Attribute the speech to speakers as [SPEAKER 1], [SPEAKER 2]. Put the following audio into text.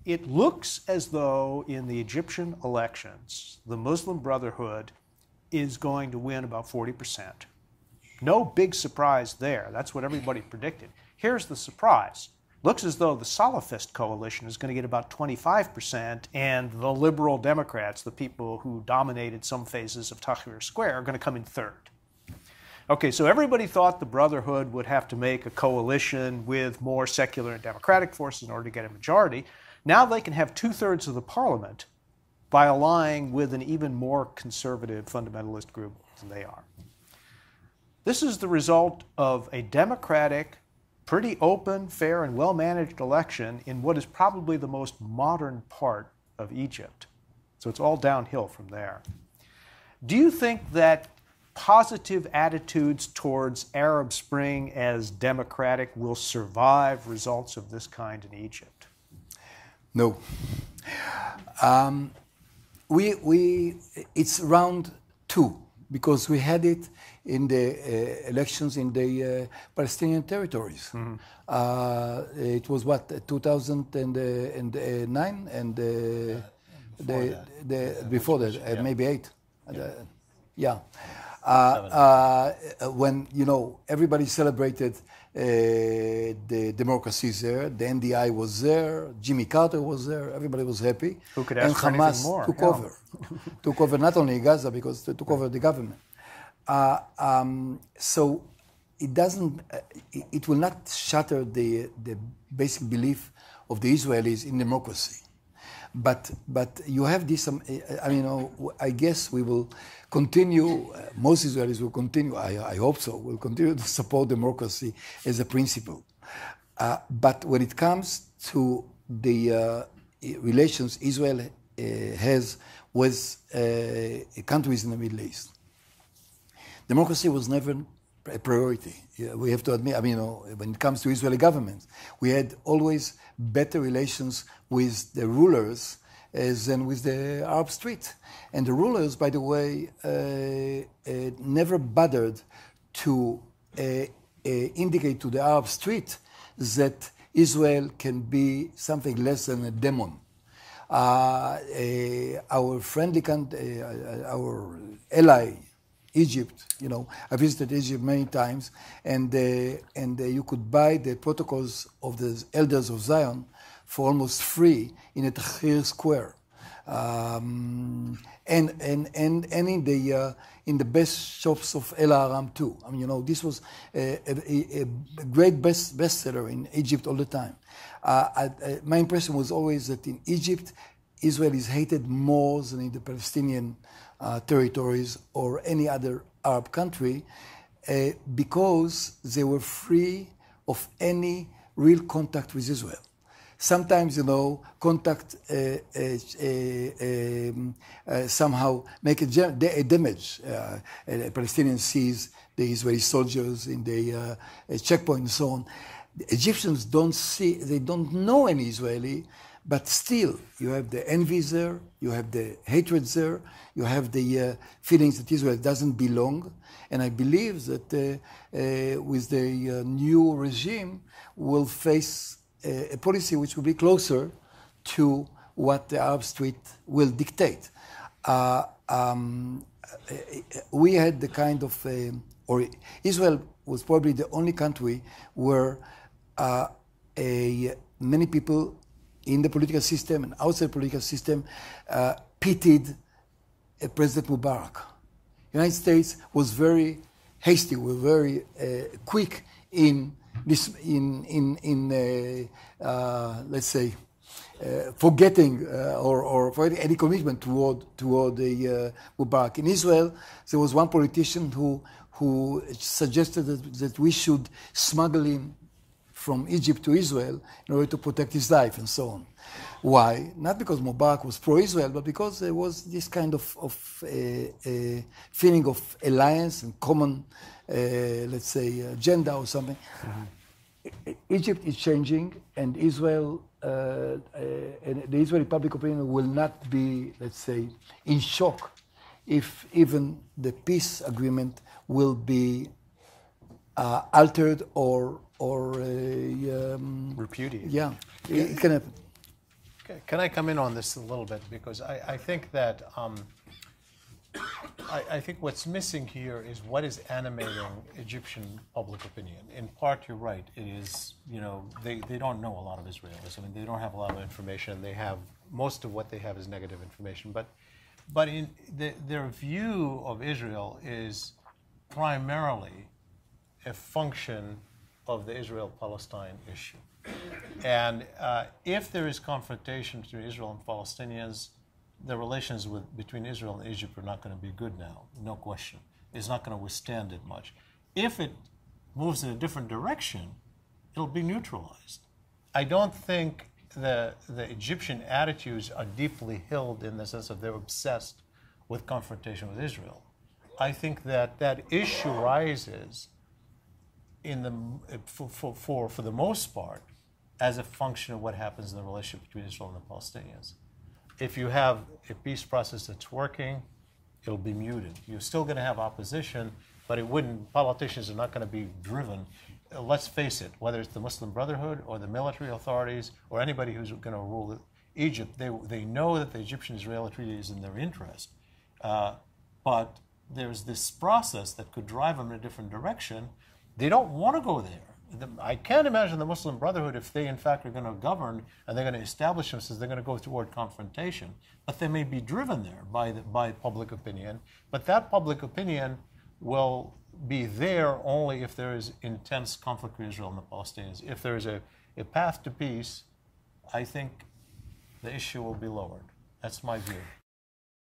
[SPEAKER 1] it looks as though in the Egyptian elections, the Muslim Brotherhood is going to win about 40%. No big surprise there. That's what everybody predicted. Here's the surprise. Looks as though the Salafist coalition is going to get about 25%, and the liberal Democrats, the people who dominated some phases of Tahrir Square, are going to come in third. Okay, so everybody thought the Brotherhood would have to make a coalition with more secular and democratic forces in order to get a majority. Now they can have 2/3 of the parliament by allying with an even more conservative fundamentalist group than they are. This is the result of a democratic, pretty open, fair, and well-managed election in what is probably the most modern part of Egypt. So it's all downhill from there. Do you think that positive attitudes towards Arab Spring as democratic will survive results of this kind in Egypt?
[SPEAKER 2] No. It's round two, because we had it in the elections in the Palestinian territories. Mm-hmm. It was what, 2009 and before that,
[SPEAKER 3] yeah.
[SPEAKER 2] Maybe 8.
[SPEAKER 3] Yeah.
[SPEAKER 2] When, you know, everybody celebrated the democracies there, the NDI was there, Jimmy Carter was there, everybody was happy.
[SPEAKER 1] Who could ask for anything more?
[SPEAKER 2] And Hamas took over not only Gaza, because they took over the government. So it doesn't, it will not shatter the basic belief of the Israelis in democracy. But you have this, I guess we will continue, most Israelis will continue, I hope so, will continue to support democracy as a principle. But when it comes to the relations Israel has with countries in the Middle East, democracy was never a priority. We have to admit, when it comes to Israeli government, we had always better relations with the rulers than with the Arab street. And the rulers, by the way, never bothered to indicate to the Arab street that Israel can be something less than a demon. Our friendly country, our ally, Egypt, I visited Egypt many times, and you could buy the protocols of the elders of Zion for almost free in a Tahrir Square, and in the best shops of El Aram too. This was a great bestseller in Egypt all the time. My impression was always that in Egypt, Israel is hated more than in the Palestinian territories or any other Arab country, because they were free of any real contact with Israel. Sometimes, contact somehow make a damage. A Palestinian sees the Israeli soldiers in the checkpoint and so on. The Egyptians they don't know any Israeli, but still, you have the envy there, you have the hatred there, you have the feelings that Israel doesn't belong. And I believe that with the new regime, we'll face a policy which will be closer to what the Arab street will dictate. We had the kind of, or Israel was probably the only country where many people in the political system and outside the political system pitied President Mubarak. United States was very hasty, was very quick in this, let's say, forgetting or forgetting any commitment toward the Mubarak. In Israel, there was one politician who suggested that we should smuggle in from Egypt to Israel in order to protect his life and so on. Why? Not because Mubarak was pro-Israel, but because there was this kind of feeling of alliance and common, let's say, agenda or something. Mm-hmm. Egypt is changing, and Israel, and the Israeli public opinion will not be, let's say, in shock if even the peace agreement will be altered or
[SPEAKER 1] repudiated.
[SPEAKER 2] Yeah, it can happen.
[SPEAKER 1] Okay.
[SPEAKER 4] Can I come in on this a little bit? Because I think that I think what's missing here is what is animating Egyptian public opinion. In part, you're right. It is, they don't know a lot of Israelis. I mean, they don't have a lot of information. They have, most of what they have is negative information. But in their view of Israel is primarily a function of the Israel-Palestine issue. And if there is confrontation between Israel and Palestinians, the relations between Israel and Egypt are not going to be good now, no question. It's not going to withstand it much. If it moves in a different direction, it'll be neutralized. I don't think the Egyptian attitudes are deeply held in the sense of they're obsessed with confrontation with Israel. I think that issue rises for the most part as a function of what happens in the relationship between Israel and the Palestinians. If you have a peace process that's working, it'll be muted. You're still going to have opposition, but politicians are not going to be driven. Let's face it, whether it's the Muslim Brotherhood or the military authorities or anybody who's going to rule Egypt, they know that the Egyptian-Israeli treaty is in their interest. But there's this process that could drive them in a different direction. They don't want to go there. I can't imagine the Muslim Brotherhood, if they in fact are going to govern and they're going to establish themselves, they're going to go toward confrontation. But they may be driven there by public opinion. But that public opinion will be there only if there is intense conflict with Israel and the Palestinians. If there is a path to peace, I think the issue will be lowered. That's my view.